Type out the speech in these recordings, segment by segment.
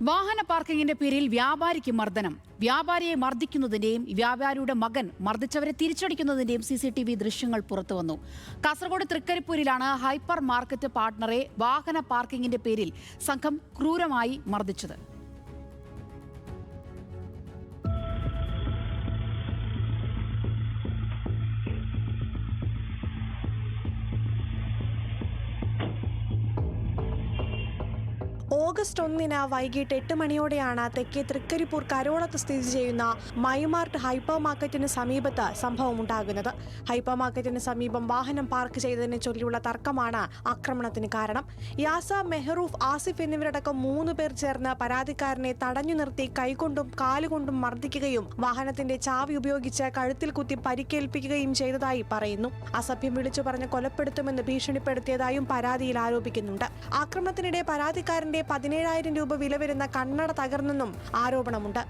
വാഹന പാർക്കിംഗിന്റെ പേരിൽ വ്യാപാരിക്ക് മർദ്ദനം. വ്യാപാരിയെ മർദ്ദിക്കുന്നതിന്റെയും വ്യാപാരിയുടെ മകൻ മർദ്ദിച്ചവരെ തിരിച്ചടിക്കുന്നതിന്റെയും CCTV ദൃശ്യങ്ങൾ പുറത്തുവന്നു. കാസർഗോഡ് തൃക്കരിപ്പൂരിലാണ് ഹൈപ്പർ മാർക്കറ്റ് പാർട്ണറെ വാഹന പാർക്കിംഗിന്റെ പേരിൽ സംഘം ക്രൂരമായി മർദ്ദിച്ചത്. ഓഗസ്റ്റ് 1 വൈകിട്ട് 8 മണിയോടെയാണ് തെക്കേ തൃക്കരിപ്പൂർ കരോളത്ത് സ്ഥിതി ചെയ്യുന്ന മൈമാർട്ട് ഹൈപ്പർ മാർക്കറ്റിന് സമീപത്ത് സംഭവമുണ്ടാകുന്നത്. ഹൈപ്പർ മാർക്കറ്റിന് സമീപം വാഹനം പാർക്ക് ചെയ്തതിനെ ചൊല്ലിയുള്ള തർക്കമാണ് ആക്രമണത്തിന് കാരണം. യാസ, മെഹറൂഫ്, ആസിഫ് എന്നിവരടക്കം 3 പേർ ചേർന്ന് പരാതിക്കാരനെ തടഞ്ഞു നിർത്തി കൈകൊണ്ടും കാലുകൊണ്ടും മർദ്ദിക്കുകയും വാഹനത്തിന്റെ ചാവി ഉപയോഗിച്ച് കഴുത്തിൽ കുത്തി പരിക്കേൽപ്പിക്കുകയും ചെയ്തതായി പറയുന്നു. അസഭ്യം വിളിച്ചു പറഞ്ഞ് കൊലപ്പെടുത്തുമെന്ന് ഭീഷണിപ്പെടുത്തിയതായും പരാതിയിൽ ആരോപിക്കുന്നുണ്ട്. ആക്രമണത്തിനിടെ പരാതിക്കാരന്റെ 17,000 രൂപ വില വരുന്ന കണ്ണട തകർന്നെന്നും ആരോപണമുണ്ട്.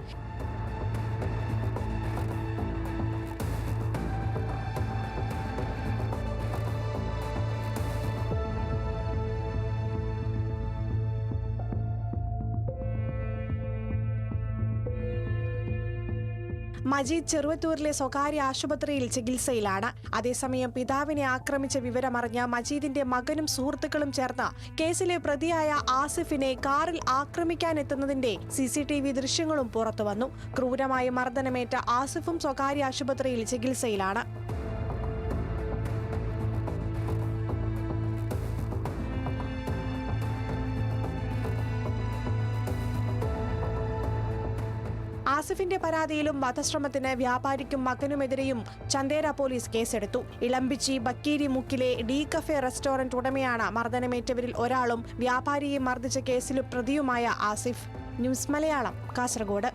മജീദ് ചെറുവത്തൂരിലെ സ്വകാര്യ ആശുപത്രിയിൽ ചികിത്സയിലാണ്. അതേസമയം പിതാവിനെ ആക്രമിച്ച വിവരമറിഞ്ഞ മജീദിന്റെ മകനും സുഹൃത്തുക്കളും ചേർന്ന് കേസിലെ പ്രതിയായ ആസിഫിനെ കാറിൽ ആക്രമിക്കാനെത്തുന്നതിന്റെ CCTV ദൃശ്യങ്ങളും പുറത്തുവന്നു. ക്രൂരമായ മർദ്ദനമേറ്റ ആസിഫും സ്വകാര്യ ആശുപത്രിയിൽ ചികിത്സയിലാണ്. ആസിഫിന്റെ പരാതിയിലും വധശ്രമത്തിന് വ്യാപാരിക്കും മകനുമെതിരെയും ചന്ദേര പോലീസ് കേസെടുത്തു. ഇളമ്പിച്ചി ബക്കീരി മുക്കിലെ ഡി കഫേ റെസ്റ്റോറന്റ് ഉടമയാണ് മർദ്ദനമേറ്റവരിൽ ഒരാളും വ്യാപാരിയെ മർദ്ദിച്ച കേസിലും പ്രതിയുമായ ആസിഫ്. ന്യൂസ് മലയാളം, കാസർഗോഡ്.